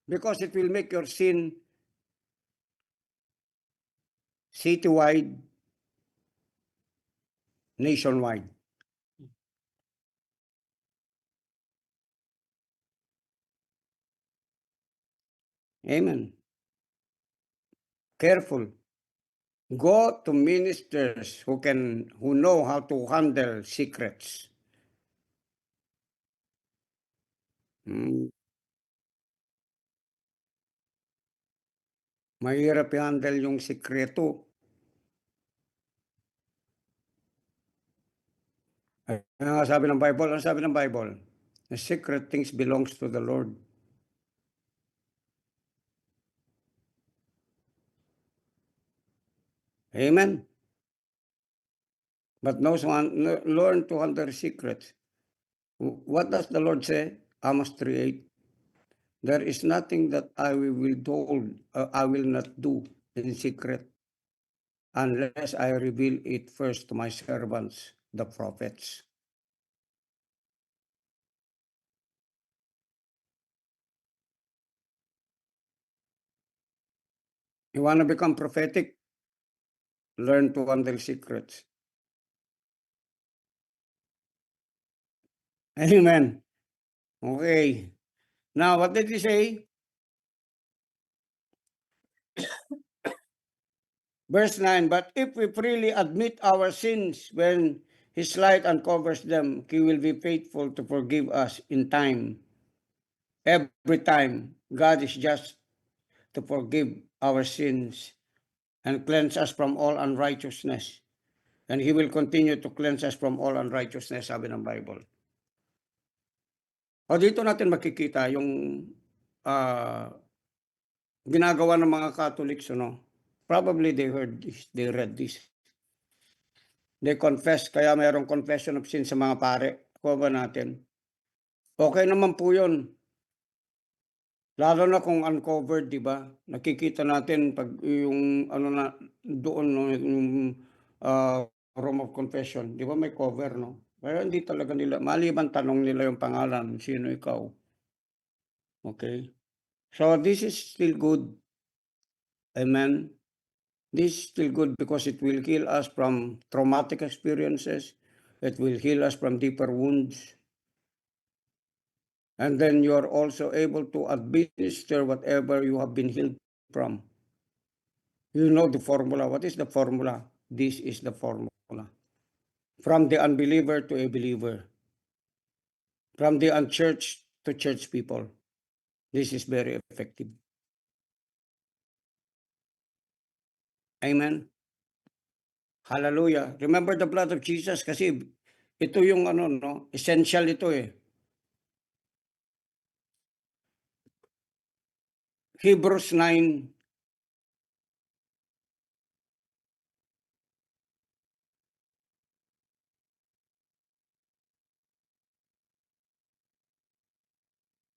Because it will make your sin citywide, nationwide. Amen. Careful. Go to ministers who know how to handle secrets. Mahirap i-handle yung sikreto. Ano sabi ng Bible? Ano sabi ng Bible? The secret things belongs to the Lord. Amen. But those who learn to handle secrets. What does the Lord say? Amos 3:8. There is nothing that I will not do in secret unless I reveal it first to my servants, the prophets. You want to become prophetic? Learn to handle secrets. Amen. Okay. Now, what did he say? Verse 9, but if we freely admit our sins when his light uncovers them, he will be faithful to forgive us in time. Every time, God is just to forgive our sins and cleanse us from all unrighteousness. And he will continue to cleanse us from all unrighteousness, sabi ng Bible. O dito natin makikita yung ginagawa ng mga Catholics, Probably they heard this, they read this. They confess, kaya mayroong confession of sin sa mga pare. Kuha ba natin? Okay naman po yun. Lalo na kung uncovered, di ba? Nakikita natin pag yung doon, yung room of confession, di ba may cover, no? Pero hindi talaga nila, maliban tanong nila yung pangalan, sino ikaw? Okay? So this is still good. Amen? This is still good because it will heal us from traumatic experiences. It will heal us from deeper wounds. And then you are also able to administer whatever you have been healed from. You know the formula. What is the formula? This is the formula. From the unbeliever to a believer. From the unchurched to church people. This is very effective. Amen. Hallelujah. Remember the blood of Jesus kasi ito yung essential ito eh. Hebrews 9.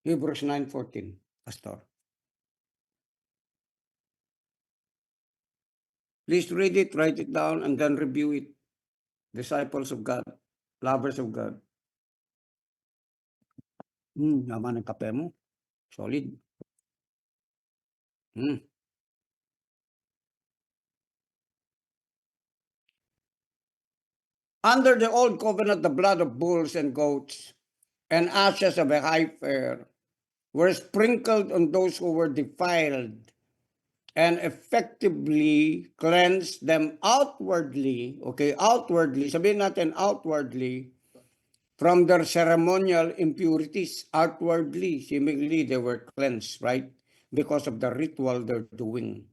Hebrews 9:14, Pastor. Please read it, write it down, and then review it. Disciples of God, lovers of God. Naman ang kape mo. Solid. Under the old covenant, the blood of bulls and goats and ashes of a heifer were sprinkled on those who were defiled and effectively cleansed them outwardly, okay, outwardly, sabihin natin outwardly, from their ceremonial impurities. Outwardly, seemingly they were cleansed, right? Because of the ritual they're doing.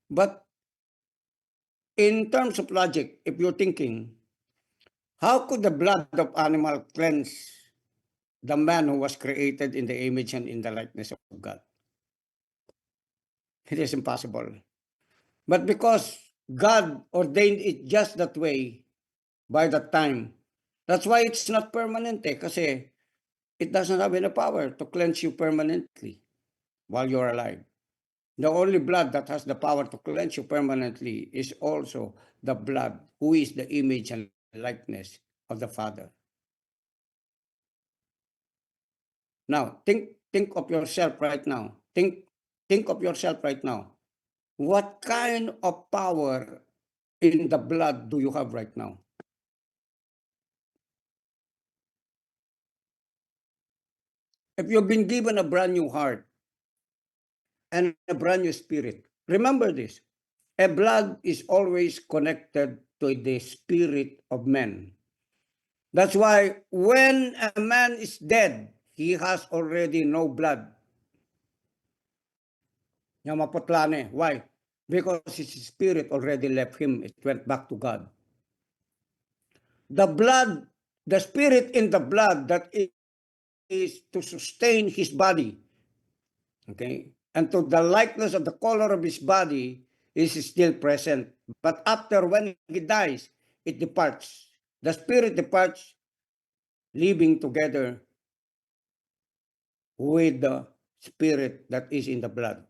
But in terms of logic, if you're thinking, how could the blood of animal cleanse the man who was created in the image and in the likeness of God? It is impossible. But because God ordained it just that way by that time, that's why it's not permanent kasi it doesn't have any power to cleanse you permanently while you're alive. The only blood that has the power to cleanse you permanently is also the blood who is the image and likeness of the Father. Now, think of yourself right now. Think of yourself right now. What kind of power in the blood do you have right now? If you've been given a brand new heart and a brand new spirit, remember this. A blood is always connected to the spirit of man. That's why when a man is dead, he has already no blood. Why? Because his spirit already left him. It went back to God. The blood, the spirit in the blood that is to sustain his body, okay, and to the likeness of the color of his body is still present. But after when he dies, it departs. The spirit departs, living together with the spirit that is in the blood.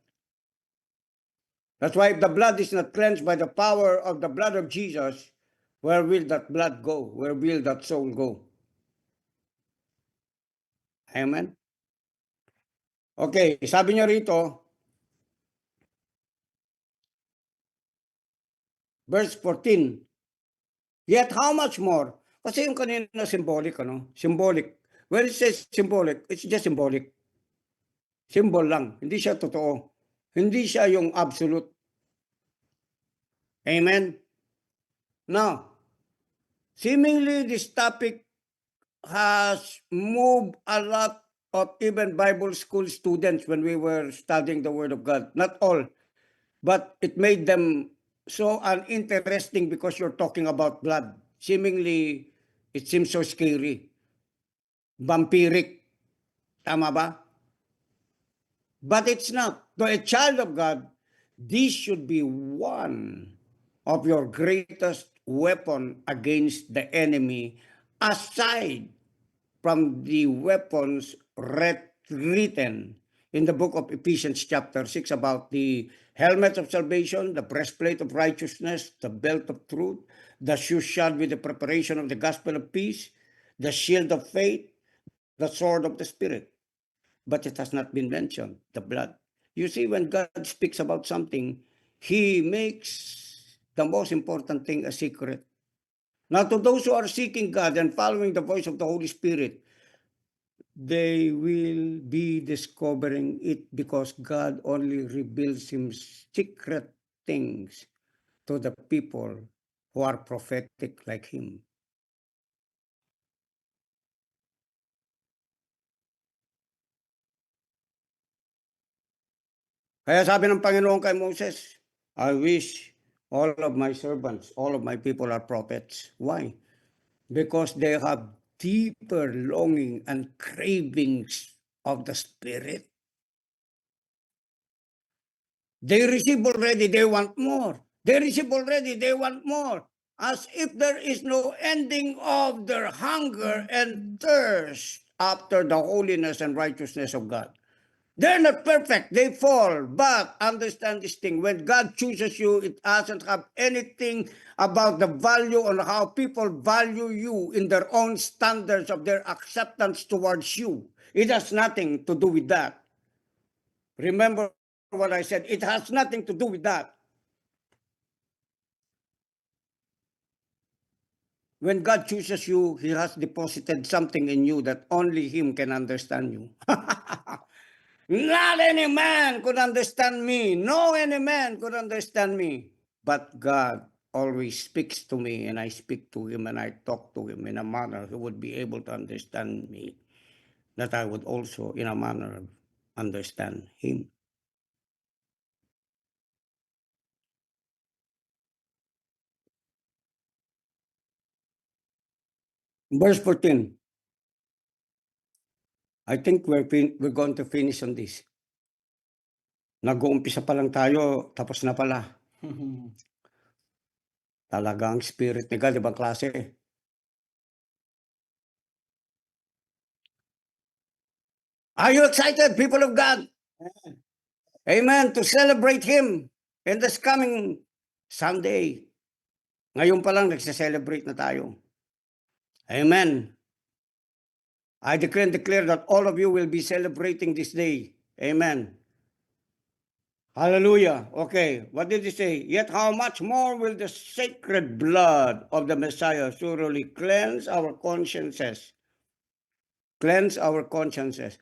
That's why if the blood is not cleansed by the power of the blood of Jesus, where will that blood go? Where will that soul go? Amen? Okay, sabi niyo rito, verse 14, yet how much more? Kasi yung kanina symbolic, Symbolic. When it says symbolic, it's just symbolic. Symbol lang. Hindi siya totoo. Hindi siya yung absolute. Amen? Now, seemingly this topic has moved a lot of even Bible school students when we were studying the Word of God. Not all, but it made them so uninteresting because you're talking about blood. Seemingly, it seems so scary. Vampiric. Tama ba? But it's not. To a child of God, this should be one of your greatest weapon against the enemy, aside from the weapons written in the book of Ephesians chapter 6 about the helmet of salvation, the breastplate of righteousness, the belt of truth, the shoes shod with the preparation of the gospel of peace, the shield of faith, the sword of the Spirit. But it has not been mentioned, the blood. You see, when God speaks about something, He makes the most important thing a secret. Now, to those who are seeking God and following the voice of the Holy Spirit, they will be discovering it because God only reveals Him secret things to the people who are prophetic like Him. Kaya sabi ng Panginoon kay Moses, I wish all of my servants, all of my people are prophets. Why? Because they have deeper longing and cravings of the Spirit. They receive already, they want more. They receive already, they want more. As if there is no ending of their hunger and thirst after the holiness and righteousness of God. They're not perfect, they fall, but understand this thing. When God chooses you, it doesn't have anything about the value on how people value you in their own standards of their acceptance towards you. It has nothing to do with that. Remember what I said, it has nothing to do with that. When God chooses you, He has deposited something in you that only Him can understand you. Not any man could understand me. No any man could understand me. But God always speaks to me, and I speak to Him, and I talk to Him in a manner He would be able to understand me, that I would also, in a manner, understand Him. Verse 14. I think we're going to finish on this. Nag-uumpisa pa lang tayo, tapos na pala. Talagang spirit ni God, ibang klase. Are you excited, people of God? Amen, to celebrate Him in this coming Sunday. Ngayon pa lang nagse-celebrate na tayo. Amen. I decree and declare that all of you will be celebrating this day. Amen. Hallelujah. Okay, what did he say? Yet how much more will the sacred blood of the Messiah surely cleanse our consciences? Cleanse our consciences.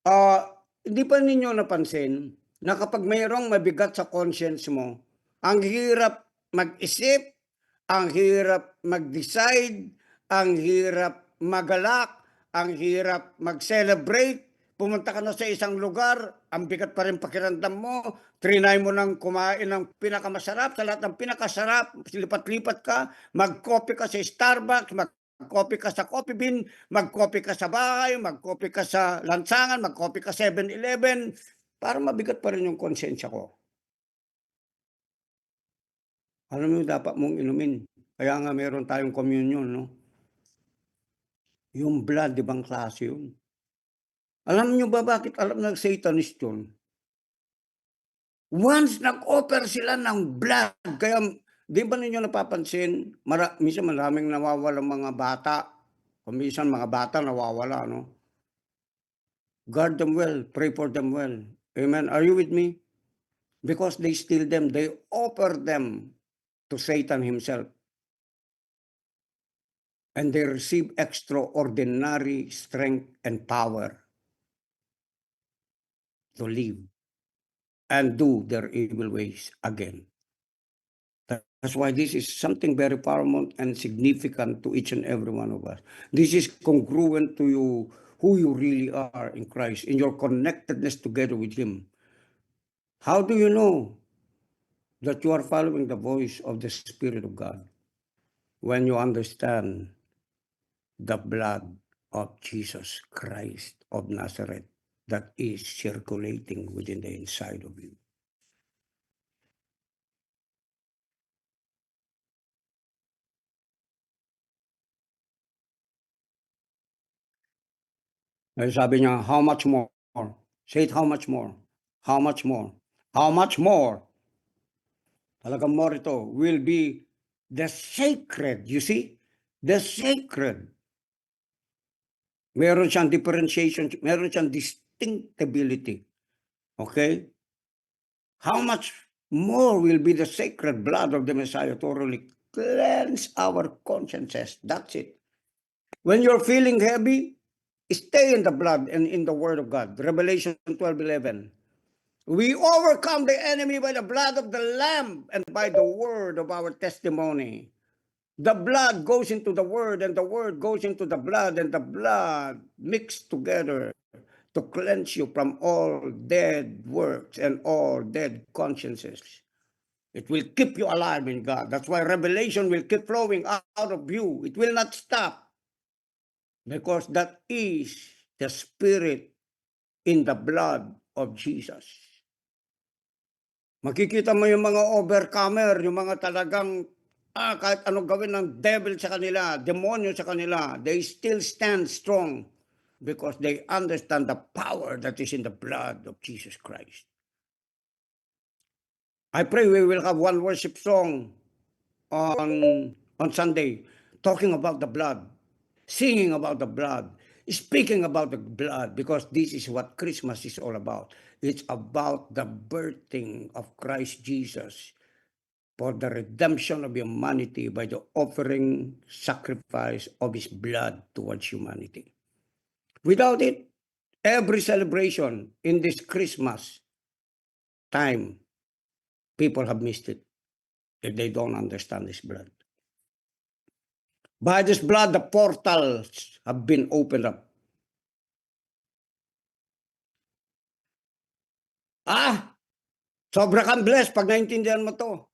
Hindi pa ninyo napansin na kapag mayroong mabigat sa conscience mo, ang hirap mag-isip, ang hirap mag-decide, ang hirap magalak, ang hirap mag-celebrate. Pumunta ka na sa isang lugar, ang bigat pa rin pakiramdam mo, trinay mo nang kumain ng pinakamasarap, sa lahat ng pinakasarap, lipat-lipat ka, mag-coffee ka sa Starbucks, mag-coffee ka sa Coffee Bean, mag-coffee ka sa bahay, mag-coffee ka sa lansangan, mag-coffee ka 7-Eleven, parang mabigat pa rin yung konsensya ko. Alam mo, dapat mong inumin. Kaya nga meron tayong communion, no? Yung blood, ibang klase yun. Alam niyo ba bakit alam ng Satanist yun? Once nag-offer sila ng blood, kaya di ba ninyo napapansin, minsan maraming nawawalang mga bata, o minsan mga bata nawawala, no? Guard them well, pray for them well. Amen. Are you with me? Because they steal them, they offer them to Satan himself. And they receive extraordinary strength and power to live and do their evil ways again. That's why this is something very paramount and significant to each and every one of us. This is congruent to you, who you really are in Christ, in your connectedness together with Him. How do you know that you are following the voice of the Spirit of God? When you understand the blood of Jesus Christ of Nazareth that is circulating within the inside of you. Ay sabi niya, how much more? Say it, how much more? How much more? How much more? Talagang more ito will be the sacred. You see? The sacred. Meron siyang differentiation, meron siyang distinctability. Okay? How much more will be the sacred blood of the Messiah to really cleanse our consciences? That's it. When you're feeling heavy, stay in the blood and in the Word of God. Revelation 12:11. We overcome the enemy by the blood of the Lamb and by the word of our testimony. The blood goes into the word, and the word goes into the blood, and the blood mixed together to cleanse you from all dead works and all dead consciences. It will keep you alive in God. That's why revelation will keep flowing out of you. It will not stop, because that is the Spirit in the blood of Jesus. Makikita mo yung mga overcomer, yung mga talagang kahit anong gawin ng devil sa kanila, demonyo sa kanila, they still stand strong because they understand the power that is in the blood of Jesus Christ. I pray we will have one worship song on Sunday talking about the blood, singing about the blood, speaking about the blood, because this is what Christmas is all about. It's about the birthing of Christ Jesus for the redemption of humanity by the offering sacrifice of His blood towards humanity. Without it, every celebration in this Christmas time, people have missed it if they don't understand this blood. By this blood, the portals have been opened up. Sobra kang blessed pag naintindihan mo to.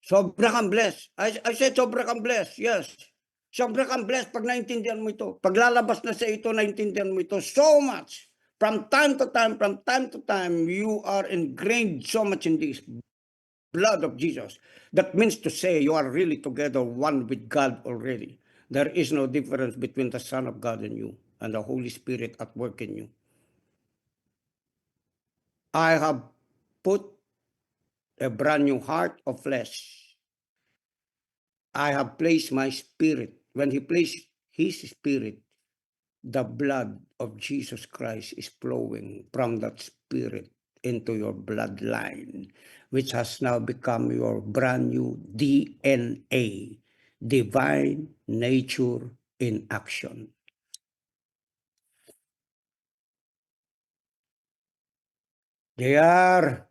Sobra kang blessed. I said sobra kang blessed, yes. Sobra kang blessed pag naintindihan mo ito. Paglalabas na sa ito, naintindihan mo ito so much. From time to time, you are ingrained so much in this blood of Jesus. That means to say you are really together one with God already. There is no difference between the Son of God and you, and the Holy Spirit at work in you. I have put a brand new heart of flesh. I have placed my spirit. When He placed His spirit, the blood of Jesus Christ is flowing from that spirit into your bloodline, which has now become your brand new DNA, divine nature in action. JR,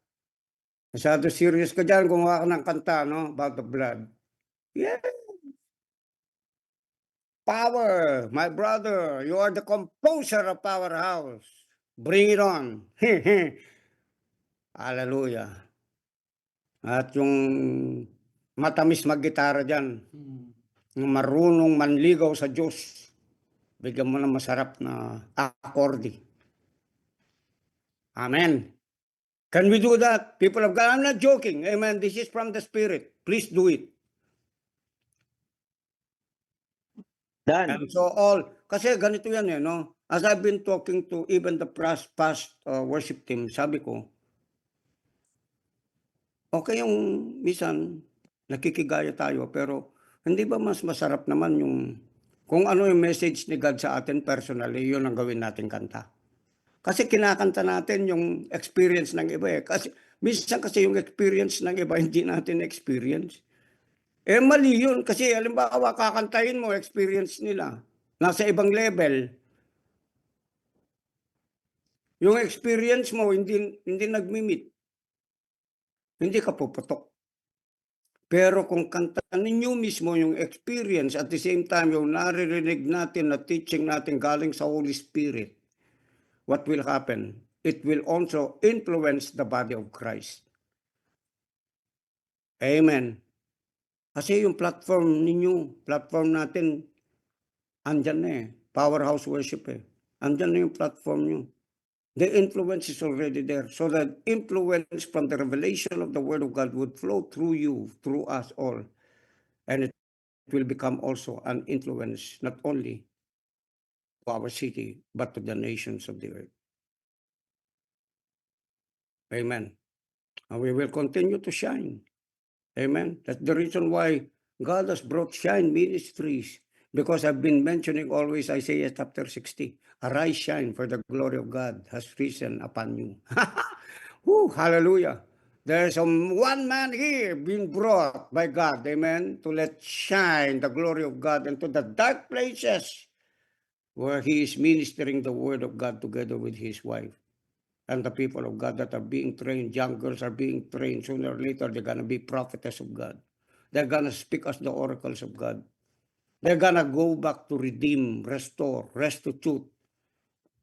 masyado serious ka dyan kung ka ng kanta, no? About the blood. Yeah. Power, my brother, you are the composer of Powerhouse. Bring it on. Hallelujah. At yung matamis mag-gitara dyan, yung marunong manligaw sa Diyos, bigyan mo ng masarap na akorde. Amen. Can we do that? People of God, I'm not joking. Amen. This is from the Spirit. Please do it. Done. And so kasi ganito yan eh, no? As I've been talking to even the past worship team, sabi ko, okay yung minsan nakikigaya tayo, pero hindi ba mas masarap naman yung kung ano yung message ni God sa atin personally, yun ang gawin natin kanta. Kasi kinakanta natin yung experience ng iba eh. Kasi minsan kasi yung experience ng iba hindi natin experience. Eh mali yun kasi halimbawa kakantahin mo experience nila. Nasa ibang level. Yung experience mo hindi nagmi-meet. Hindi ka puputok. Pero kung kanta ninyo mismo yung experience at the same time yung naririnig natin na teaching natin galing sa Holy Spirit, what will happen? It will also influence the body of Christ. Amen. Kasi yung platform ninyo, platform natin, andyan na eh. Powerhouse worship eh. Andyan na yung platform nyo. The influence is already there. So that influence from the revelation of the Word of God would flow through you, through us all. And it will become also an influence not only to our city, but to the nations of the earth. Amen. And we will continue to shine. Amen. That's the reason why God has brought Shine Ministries. Because I've been mentioning always Isaiah chapter 60. Arise, shine, for the glory of God has risen upon you. Woo, hallelujah. There's one man here being brought by God, amen, to let shine the glory of God into the dark places where he is ministering the word of God together with his wife. And the people of God that are being trained, young girls are being trained, sooner or later they're going to be prophetess of God. They're going to speak as the oracles of God. They're going to go back to redeem, restore, restitute,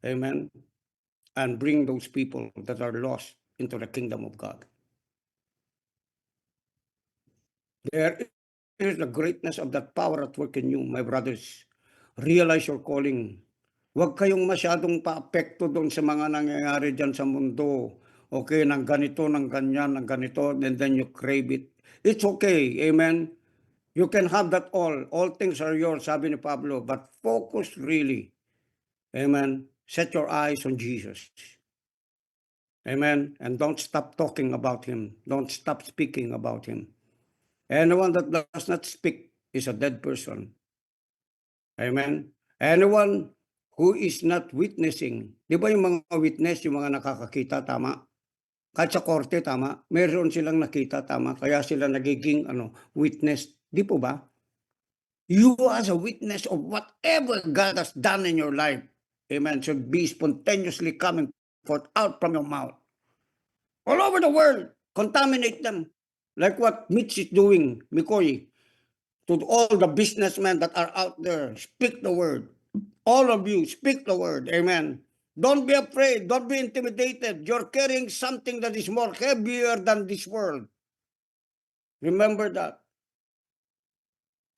amen, and bring those people that are lost into the kingdom of God. There is the greatness of that power at work in you, my brothers. Realize your calling. Huwag kayong masyadong pa-apekto doon sa mga nangyayari dyan sa mundo. Okay, ng ganito, ng ganyan, ng ganito, and then you crave it. It's okay, amen? You can have that all. All things are yours, sabi ni Pablo. But focus really, amen? Set your eyes on Jesus. Amen? And don't stop talking about Him. Don't stop speaking about Him. Anyone that does not speak is a dead person. Amen? Anyone who is not witnessing, di ba yung mga witness, yung mga nakakakita, tama? Kahit sa korte, tama? Meron silang nakita, tama? Kaya sila nagiging witness. Di po ba? You as a witness of whatever God has done in your life, amen, should be spontaneously coming forth out from your mouth. All over the world, contaminate them. Like what Mitch is doing, Mikoy. To all the businessmen that are out there, speak the word. All of you, speak the word. Amen. Don't be afraid. Don't be intimidated. You're carrying something that is more heavier than this world. Remember that.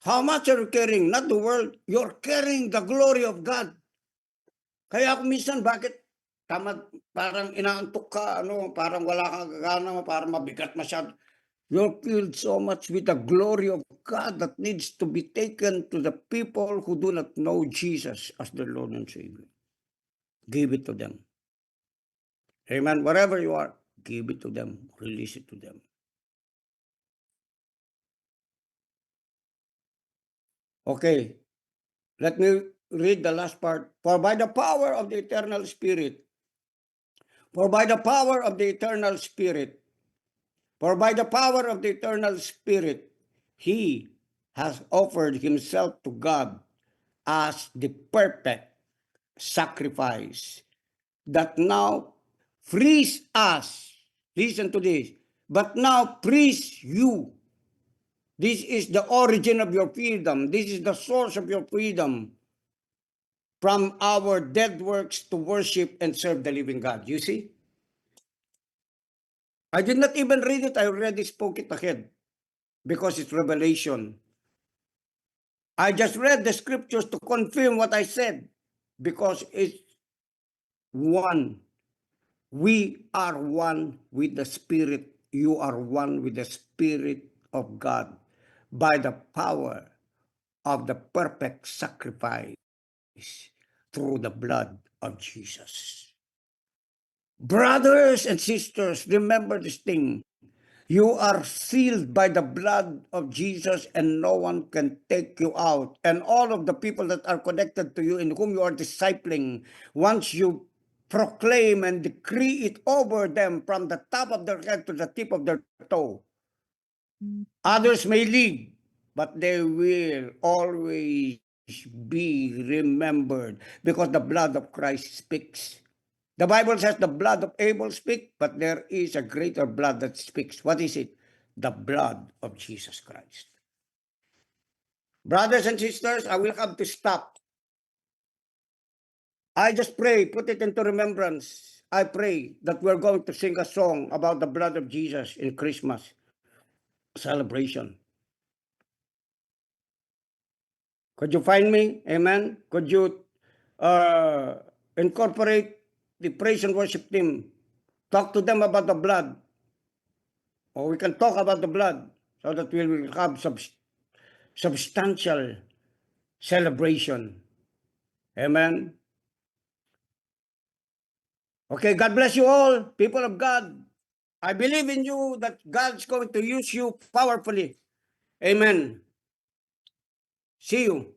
How much are you carrying? Not the world. You're carrying the glory of God. Kaya ako minsan, bakit parang inaantok ka, parang wala kang gana, parang mabigat masyado. You're filled so much with the glory of God that needs to be taken to the people who do not know Jesus as their Lord and Savior. Give it to them. Amen. Wherever you are, give it to them. Release it to them. Okay. Let me read the last part. For by the power of the eternal Spirit, for by the power of the eternal Spirit, for by the power of the eternal Spirit, He has offered Himself to God as the perfect sacrifice that now frees us. Listen to this. But now frees you. This is the origin of your freedom. This is the source of your freedom from our dead works to worship and serve the living God. You see? I did not even read it. I already spoke it ahead because it's revelation. I just read the scriptures to confirm what I said because it's one. We are one with the Spirit. You are one with the Spirit of God by the power of the perfect sacrifice through the blood of Jesus. Brothers and sisters, remember this thing. You are sealed by the blood of Jesus, and no one can take you out. And all of the people that are connected to you, in whom you are discipling, once you proclaim and decree it over them from the top of their head to the tip of their toe, others may leave, but they will always be remembered, because the blood of Christ speaks. The Bible says the blood of Abel speaks, but there is a greater blood that speaks. What is it? The blood of Jesus Christ. Brothers and sisters, I will have to stop. I just pray, put it into remembrance. I pray that we're going to sing a song about the blood of Jesus in Christmas celebration. Could you find me? Amen. Could you incorporate the praise and worship team? Talk to them about the blood. Or we can talk about the blood so that we will have substantial celebration. Amen. Okay, God bless you all, people of God. I believe in you that God's going to use you powerfully. Amen. See you.